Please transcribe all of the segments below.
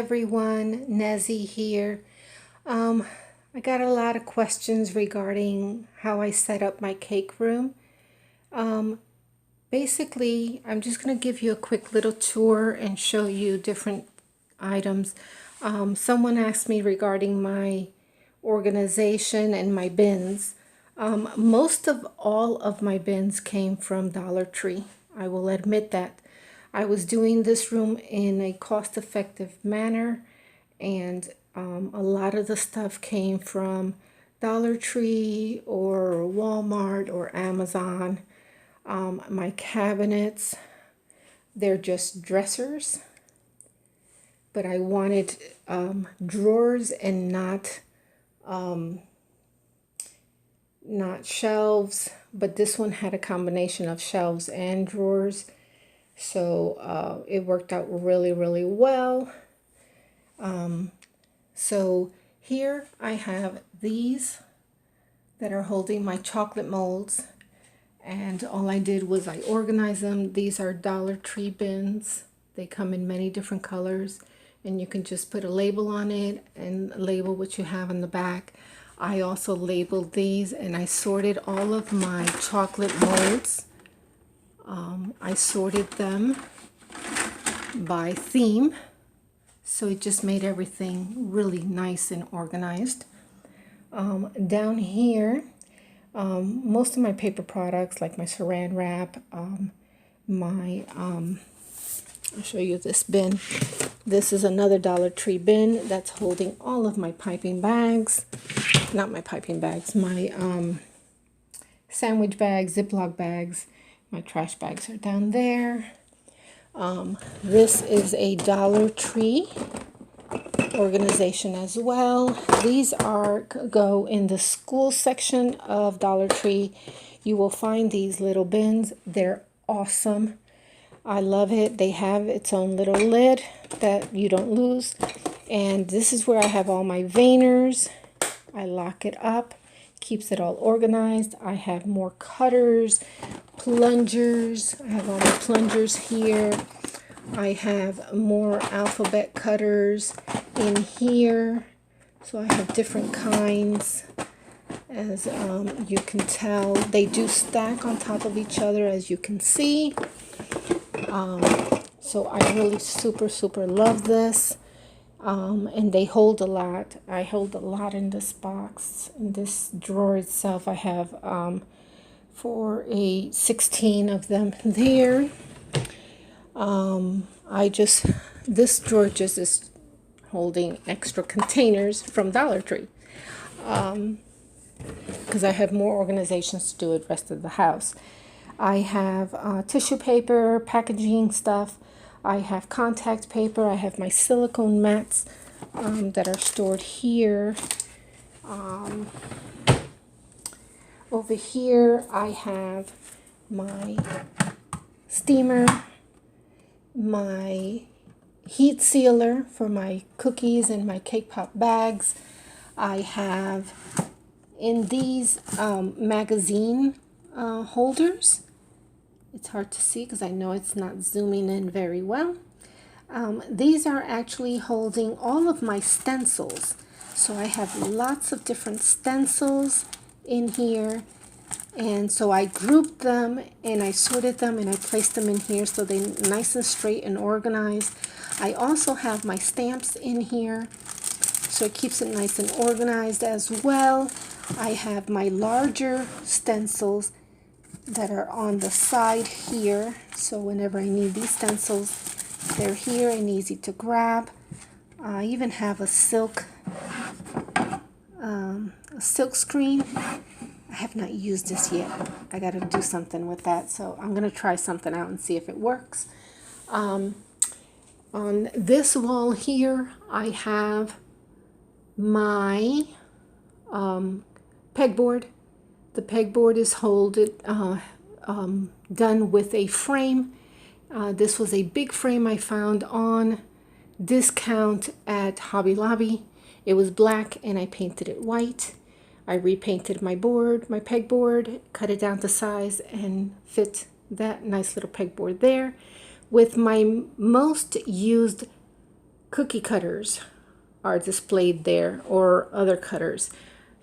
everyone, Nezzy here. I got a lot of questions regarding how I set up my cake room. Um, Basically, I'm just going to give you a quick little tour and show you different items. Someone asked me regarding my organization and my bins. Most of all of my bins came from Dollar Tree. I will admit that. I was doing this room in a cost-effective manner, and a lot of the stuff came from Dollar Tree or Walmart or Amazon. My cabinets, they're just dressers, but I wanted drawers and not shelves, but this one had a combination of shelves and drawers, so it worked out really well. So here I have these that are holding my chocolate molds, and all I did was I organized them. These are Dollar Tree bins. They come in many different colors, and you can just put a label on it and label what you have in the back. I also labeled these, and I sorted all of my chocolate molds. I sorted them by theme, so it just made everything really nice and organized. Down here, most of my paper products, like my saran wrap, I'll show you this bin. This is another Dollar Tree bin that's holding all of my piping bags. Not my piping bags, my sandwich bags, Ziploc bags. My trash bags are down there. This is a Dollar Tree organization as well. These go in the school section of Dollar Tree. You will find these little bins. They're awesome. I love it. They have its own little lid that you don't lose. And this is where I have all my veiners. I lock it up, keeps it all organized. I have more cutters, plungers. I have all my plungers here. I have more alphabet cutters in here. So I have different kinds. As you can tell, they do stack on top of each other, as you can see. So I really super love this. And they hold a lot. I hold a lot in this box. In this drawer itself, I have 16 of them there. This drawer just is holding extra containers from Dollar Tree. Because I have more organizations to do with the rest of the house. I have tissue paper, packaging stuff. I have contact paper. I have my silicone mats that are stored here. Over here I have my steamer, my heat sealer for my cookies and my cake pop bags. I have in these magazine holders. It's hard to see because I know it's not zooming in very well. These are actually holding all of my stencils. So I have lots of different stencils in here. And so I grouped them and I sorted them and I placed them in here so they're nice and straight and organized. I also have my stamps in here, so it keeps it nice and organized as well. I have my larger stencils that are on the side here, so whenever I need these stencils, they're here and easy to grab. I even have a silk screen. I have not used this yet. I got to do something with that, so I'm going to try something out and see if it works. On this wall here, I have my pegboard. The pegboard is done with a frame. This was a big frame I found on discount at Hobby Lobby. It was black and I painted it white. I repainted my pegboard, cut it down to size and fit that nice little pegboard there. With my most used cookie cutters are displayed there, or other cutters.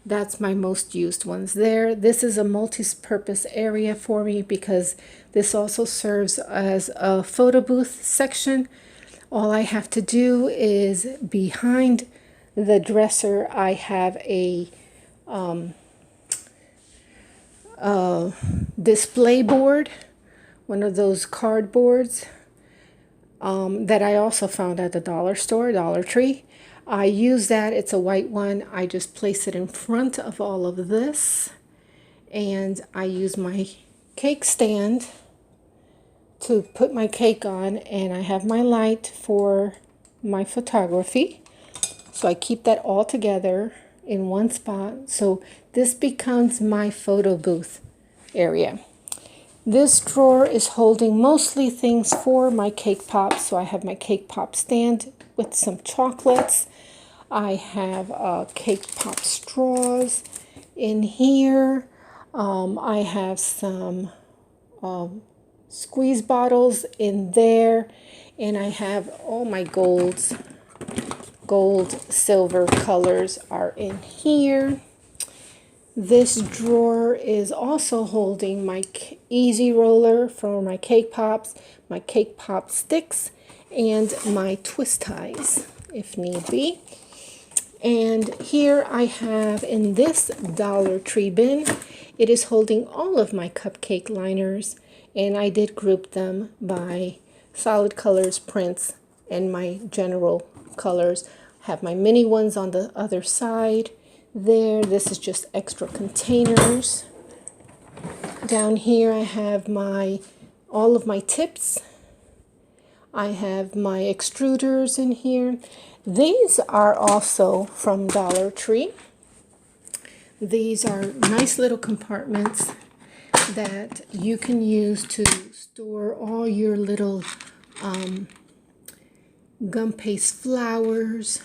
That's my most used ones there. This is a multi-purpose area for me because this also serves as a photo booth section. All I have to do is behind the dresser, I have a display board, one of those cardboards that I also found at the dollar store, Dollar Tree. I use that. It's a white one. I just place it in front of all of this, and I use my cake stand to put my cake on, and I have my light for my photography. So I keep that all together in one spot. So this becomes my photo booth area. This drawer is holding mostly things for my cake pops. So I have my cake pop stand with some chocolates. I have cake pop straws in here. I have some squeeze bottles in there. And I have all my gold, silver colors are in here. This drawer is also holding my easy roller for my cake pops, my cake pop sticks, and my twist ties if need be. And here I have in this Dollar Tree bin, it is holding all of my cupcake liners, and I did group them by solid colors, prints, and my general colors. I have my mini ones on the other side there. This is just extra containers. Down here I have all of my tips. I have my extruders in here. These are also from Dollar Tree. These are nice little compartments that you can use to store all your little gum paste flowers,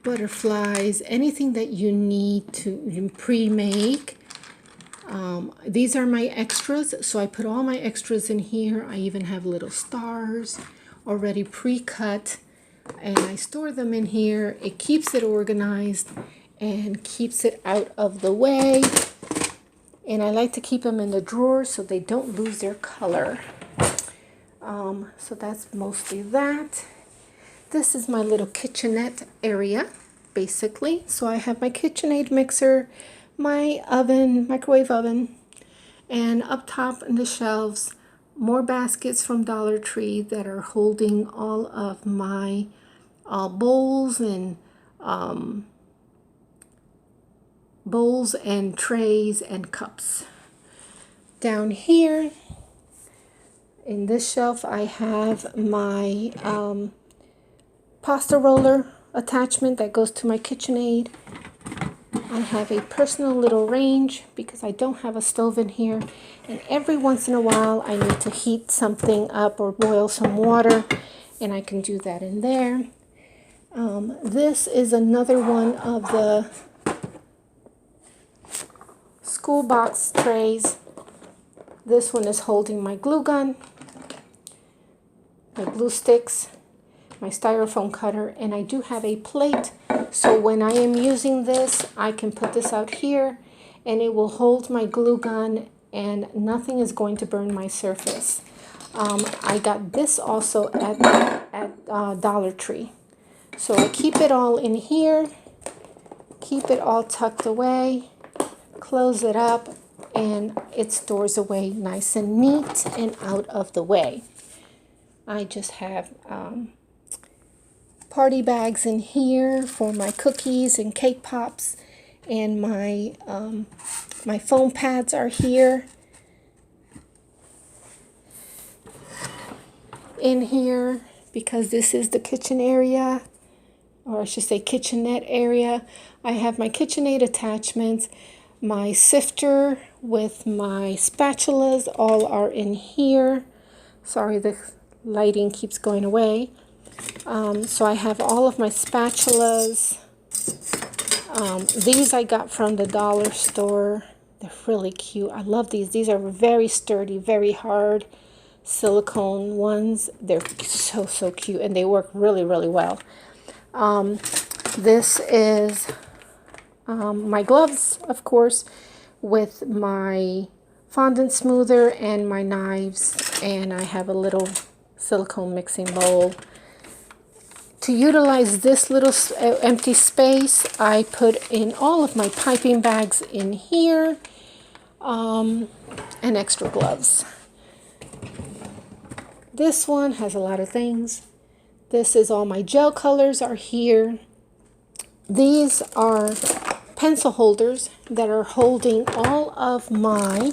butterflies, anything that you need to pre-make. These are my extras, so I put all my extras in here. I even have little stars already pre-cut, and I store them in here. It keeps it organized and keeps it out of the way. And I like to keep them in the drawer so they don't lose their color. So that's mostly that. This is my little kitchenette area, basically. So I have my KitchenAid mixer, my oven, microwave oven, and up top in the shelves, more baskets from Dollar Tree that are holding all of my bowls and trays and cups. Down here in this shelf, I have my pasta roller attachment that goes to my KitchenAid. I have a personal little range because I don't have a stove in here, and every once in a while I need to heat something up or boil some water, and I can do that in there. This is another one of the school box trays. This one is holding my glue gun, my glue sticks, my styrofoam cutter, and I do have a plate, so when I am using this I can put this out here and it will hold my glue gun and nothing is going to burn my surface. I got this also at Dollar Tree, so I keep it all in here, keep it all tucked away, close it up, and it stores away nice and neat and out of the way. I just have party bags in here for my cookies and cake pops, and my my foam pads are here. In here, because this is the kitchen area, or I should say kitchenette area, I have my KitchenAid attachments. My sifter with my spatulas all are in here. Sorry, the lighting keeps going away. So I have all of my spatulas. These I got from the dollar store. They're really cute. I love these. These are very sturdy, very hard. silicone ones. They're so cute, and they work really well. This is my gloves, of course, with my fondant smoother and my knives, and I have a little silicone mixing bowl. To utilize this little empty space, I put in all of my piping bags in here, and extra gloves. This one has a lot of things. This is all my gel colors are here. These are pencil holders that are holding all of my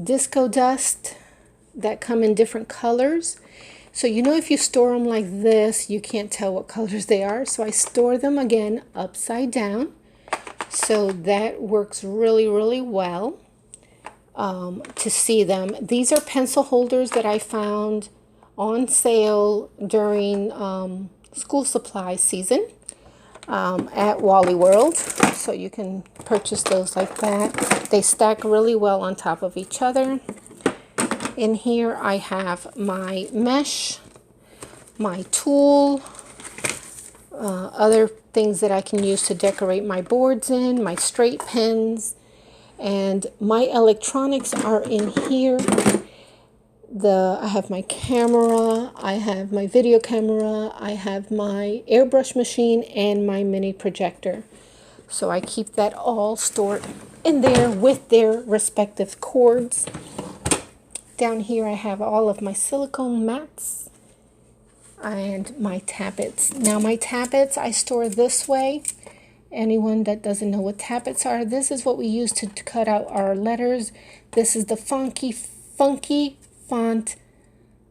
disco dust that come in different colors. So you know, if you store them like this, you can't tell what colors they are. So I store them again upside down. So that works really well to see them. These are pencil holders that I found on sale during school supply season at Wally World. So you can purchase those like that. They stack really well on top of each other. In here I have my mesh, my tool, other things that I can use to decorate my boards in, my straight pens, and my electronics are in here. I have my camera, I have my video camera, I have my airbrush machine, and my mini projector. So I keep that all stored in there with their respective cords. Down here I have all of my silicone mats and my tappets. Now my tappets I store this way. Anyone that doesn't know what tappets are, this is what we use to cut out our letters. This is the funky font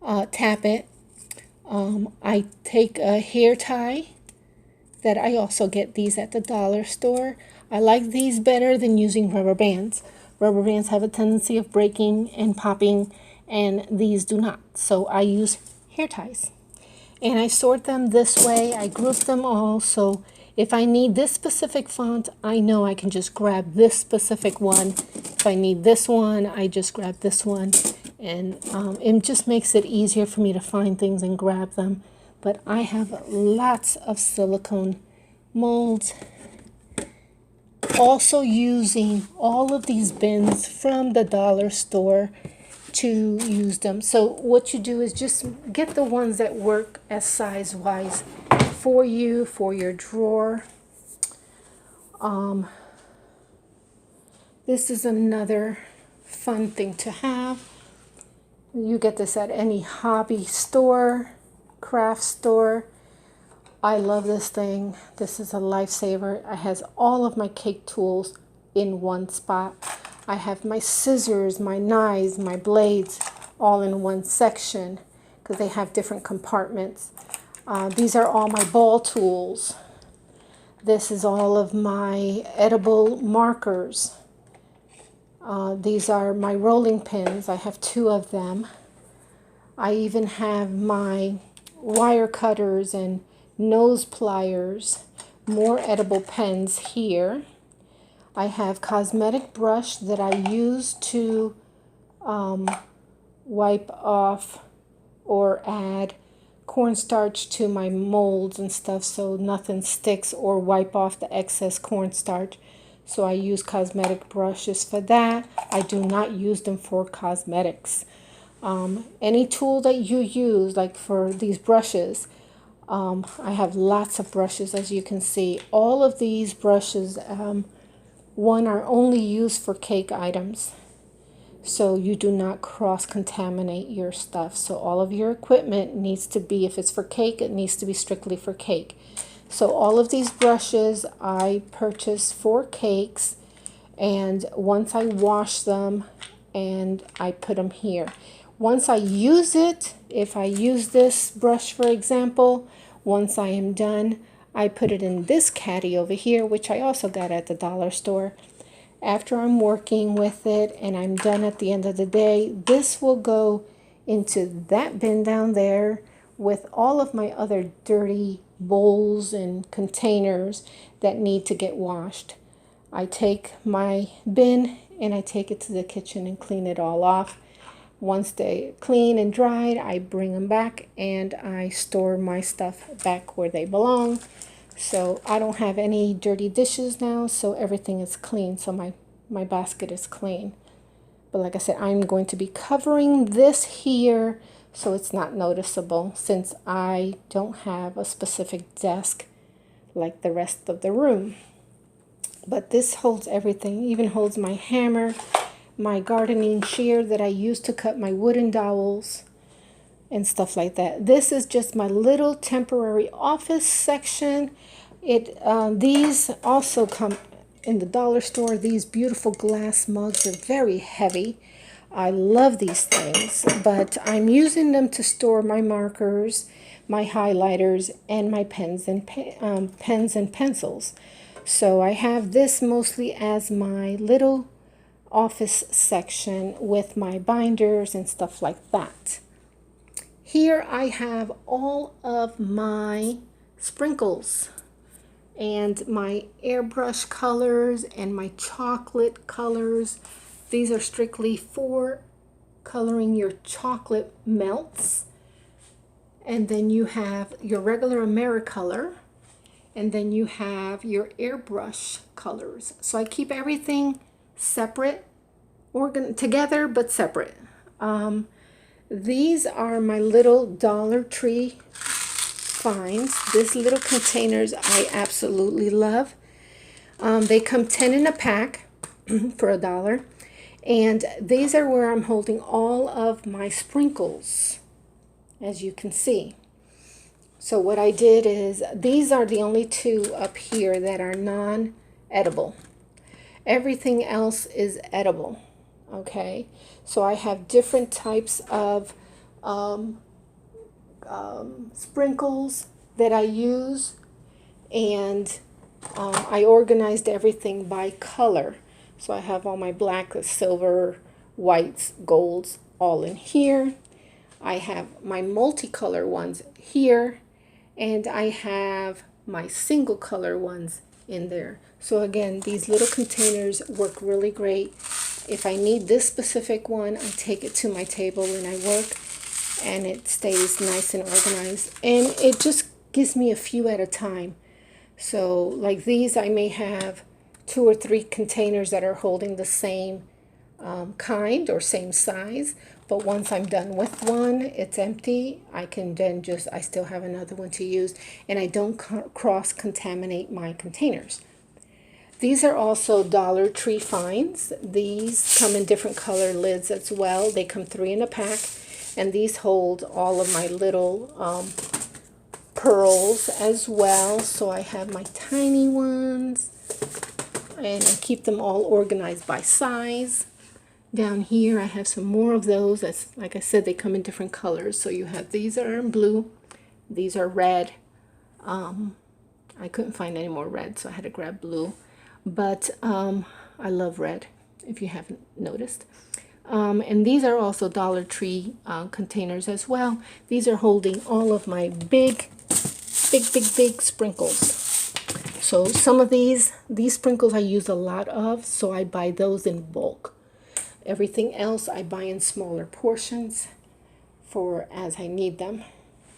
tappet. I take a hair tie that I also get these at the dollar store. I like these better than using rubber bands. Rubber bands have a tendency of breaking and popping, and these do not. So I use hair ties. And I sort them this way. I group them all, so if I need this specific font, I know I can just grab this specific one. If I need this one, I just grab this one. And it just makes it easier for me to find things and grab them. But I have lots of silicone molds. Also using all of these bins from the dollar store to use them. So what you do is just get the ones that work as size-wise for you, for your drawer. This is another fun thing to have. You get this at any hobby store, craft store. I love this thing. This is a lifesaver. It has all of my cake tools in one spot. I have my scissors, my knives, my blades all in one section because they have different compartments. These are all my ball tools. This is all of my edible markers. These are my rolling pins. I have 2 of them. I even have my wire cutters and nose pliers, more edible pens here. I have cosmetic brush that I use to wipe off or add cornstarch to my molds and stuff so nothing sticks, or wipe off the excess cornstarch. So I use cosmetic brushes for that. I do not use them for cosmetics. Any tool that you use, like for these brushes, I have lots of brushes, as you can see. All of these brushes, one, are only used for cake items. So you do not cross-contaminate your stuff. So all of your equipment needs to be, if it's for cake, it needs to be strictly for cake. So all of these brushes I purchase for cakes, and once I wash them and I put them here. Once I use it, if I use this brush for example, once I am done, I put it in this caddy over here, which I also got at the dollar store. After I'm working with it and I'm done at the end of the day, this will go into that bin down there with all of my other dirty bowls and containers that need to get washed. I take my bin and I take it to the kitchen and clean it all off. Once they clean and dried, I bring them back and I store my stuff back where they belong. So I don't have any dirty dishes now, so everything is clean. So my basket is clean. But like I said, I'm going to be covering this here so it's not noticeable, since I don't have a specific desk like the rest of the room. But this holds everything, even holds my hammer, my gardening shear that I use to cut my wooden dowels and stuff like that. This is just my little temporary office section. These also come in the dollar store. These beautiful glass mugs are very heavy. I love these things, but I'm using them to store my markers, my highlighters, and my pens and pencils. So I have this mostly as my little office section with my binders and stuff like that. Here I have all of my sprinkles and my airbrush colors and my chocolate colors. These are strictly for coloring your chocolate melts. And then you have your regular Americolor, and then you have your airbrush colors. So I keep everything separate, together but separate. These are my little Dollar Tree finds. These little containers I absolutely love. They come 10 in a pack for $1. And these are where I'm holding all of my sprinkles, as you can see. So what I did is, these are the only two up here that are non-edible. Everything else is edible. Okay, so I have different types of sprinkles that I use, and I organized everything by color. So I have all my black, silver, whites, golds all in here. I have my multicolor ones here, and I have my single color ones in there. So again, these little containers work really great. If I need this specific one, I take it to my table and I work, and it stays nice and organized. And it just gives me a few at a time. So like these, I may have 2 or 3 containers that are holding the same kind or same size. But once I'm done with one, it's empty. I can then I still have another one to use, and I don't cross-contaminate my containers. These are also Dollar Tree finds. These come in different color lids as well. They come 3 in a pack, and these hold all of my little pearls as well. So I have my tiny ones, and I keep them all organized by size. Down here I have some more of those. As like I said, they come in different colors. So you have these that are in blue, these are red. I couldn't find any more red, so I had to grab blue. But I love red, if you haven't noticed. And these are also Dollar Tree containers as well. These are holding all of my big sprinkles. So some of these sprinkles I use a lot of, so I buy those in bulk. Everything else I buy in smaller portions for as I need them.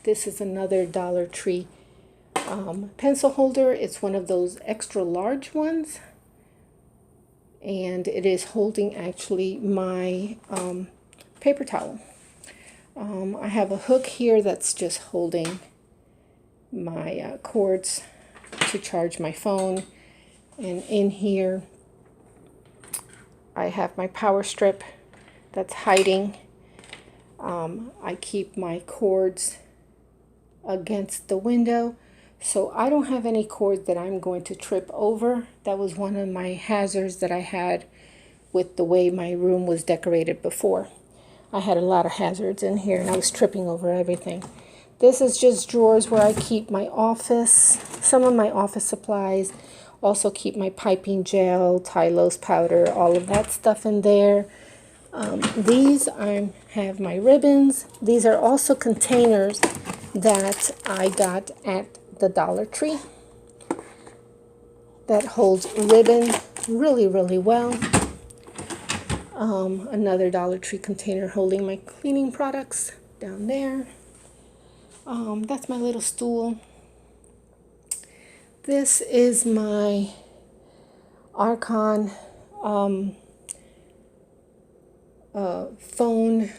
This is another Dollar Tree pencil holder. It's one of those extra large ones, and it is holding actually my paper towel. I have a hook here that's just holding my cords to charge my phone, and in here I have my power strip that's hiding. I keep my cords against the window, so I don't have any cord that I'm going to trip over. That was one of my hazards that I had with the way my room was decorated before. I had a lot of hazards in here, and I was tripping over everything. This is just drawers where I keep my office, some of my office supplies. Also keep my piping gel, Tylose powder, all of that stuff in there. These have my ribbons. These are also containers that I got at the Dollar Tree that holds ribbon really, really well. Another Dollar Tree container holding my cleaning products down there. That's my little stool. This is my Archon phone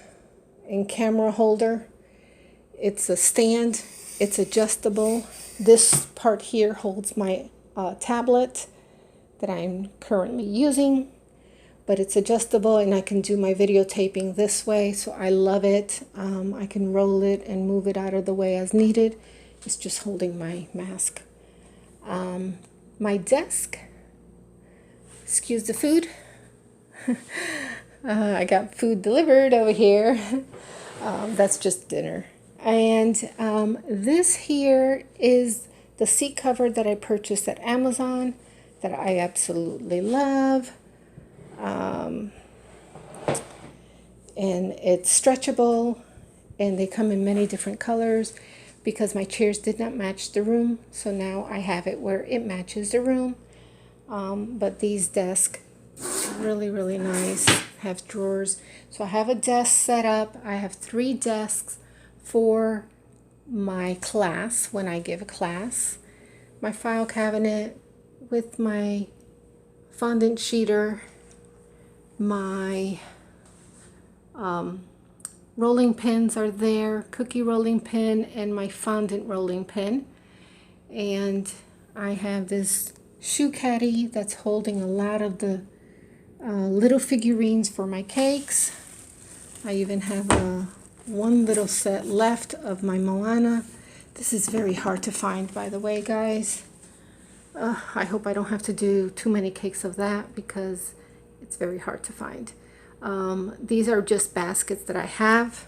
and camera holder. It's a stand. It's adjustable. This part here holds my tablet that I'm currently using, but it's adjustable and I can do my videotaping this way, so I love it. I can roll it and move it out of the way as needed. It's just holding my mask. My desk, excuse the food. I got food delivered over here. That's just dinner. And this here is the seat cover that I purchased at Amazon that I absolutely love. And it's stretchable, and they come in many different colors because my chairs did not match the room. So now I have it where it matches the room. But these desks, really, really nice. Have drawers. So I have a desk set up. I have 3 desks for my class when I give a class. My file cabinet with my fondant sheeter, my rolling pins are there, cookie rolling pin and my fondant rolling pin. And I have this shoe caddy that's holding a lot of the little figurines for my cakes. I even have one little set left of my Moana. This is very hard to find, by the way, guys. I hope I don't have to do too many cakes of that because it's very hard to find. These are just baskets that I have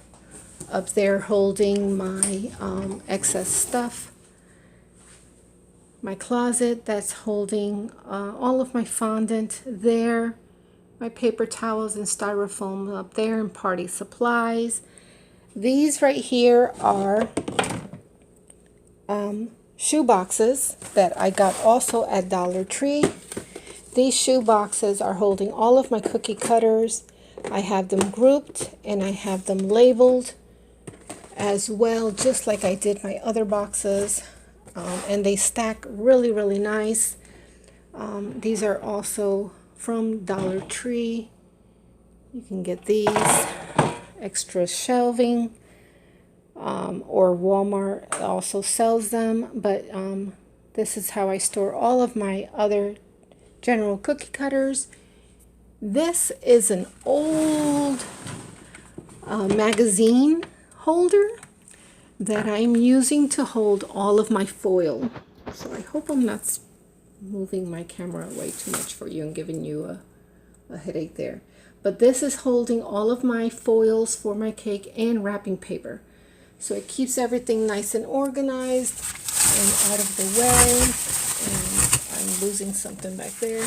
up there holding my excess stuff. My closet that's holding all of my fondant there. My paper towels and styrofoam up there, and party supplies. These right here are shoe boxes that I got also at Dollar Tree. These shoe boxes are holding all of my cookie cutters. I have them grouped and I have them labeled as well, just like I did my other boxes. And they stack really, really nice. These are also from Dollar Tree. You can get these extra shelving, or Walmart also sells them, but this is how I store all of my other general cookie cutters. This is an old magazine holder that I'm using to hold all of my foil. So I hope I'm not moving my camera away too much for you and giving you a headache there. But this is holding all of my foils for my cake and wrapping paper. So it keeps everything nice and organized and out of the way. And I'm losing something back there.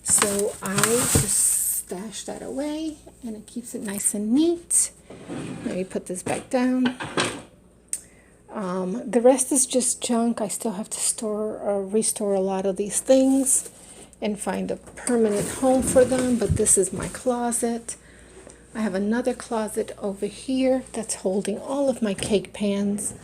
So I just stash that away and it keeps it nice and neat. Let me put this back down. The rest is just junk. I still have to store or restore a lot of these things and find a permanent home for them, but this is my closet. I have another closet over here that's holding all of my cake pans.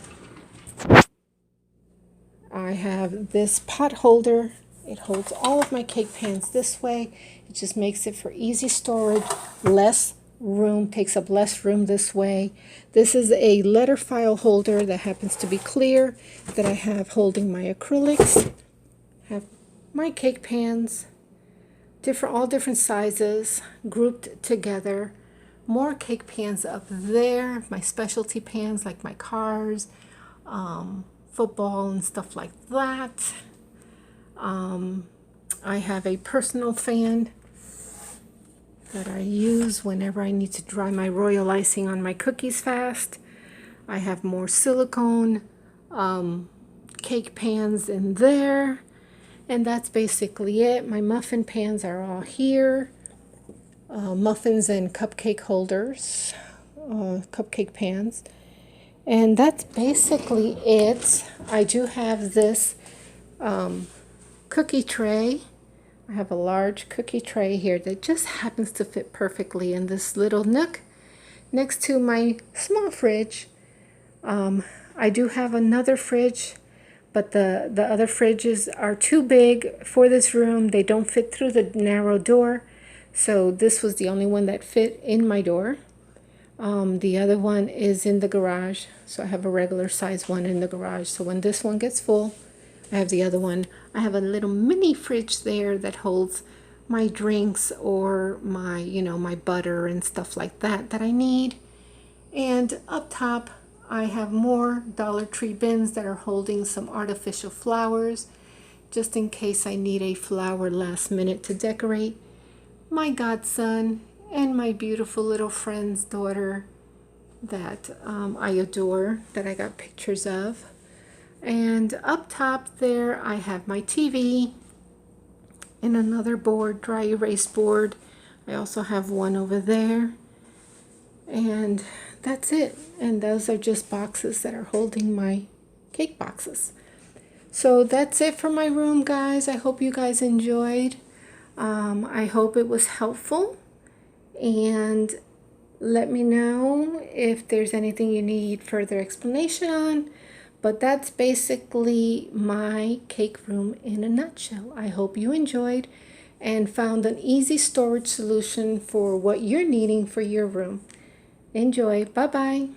I have this pot holder. It holds all of my cake pans this way. It just makes it for easy storage, less room, takes up less room this way. This is a letter file holder that happens to be clear that I have holding my acrylics. I have my cake pans, all different sizes, grouped together. More cake pans up there, my specialty pans like my cars, football and stuff like that. I have a personal fan that I use whenever I need to dry my royal icing on my cookies fast. I have more silicone cake pans in there, and that's basically it. My muffin pans are all here. Muffins and cupcake holders, cupcake pans, and that's basically it. I do have this cookie tray I have a large cookie tray here that just happens to fit perfectly in this little nook next to my small fridge. I do have another fridge, but the other fridges are too big for this room. They don't fit through the narrow door. So this was the only one that fit in my door. The other one is in the garage. So I have a regular size one in the garage. So when this one gets full, I have the other one. I have a little mini fridge there that holds my drinks or my, my butter and stuff like that I need. And up top, I have more Dollar Tree bins that are holding some artificial flowers, just in case I need a flower last minute to decorate my godson and my beautiful little friend's daughter that I adore, that I got pictures of. And up top there, I have my TV and another board, dry erase board. I also have one over there. And that's it. And those are just boxes that are holding my cake boxes. So that's it for my room, guys. I hope you guys enjoyed. I hope it was helpful. And let me know if there's anything you need further explanation on. But that's basically my cake room in a nutshell. I hope you enjoyed and found an easy storage solution for what you're needing for your room. Enjoy. Bye-bye.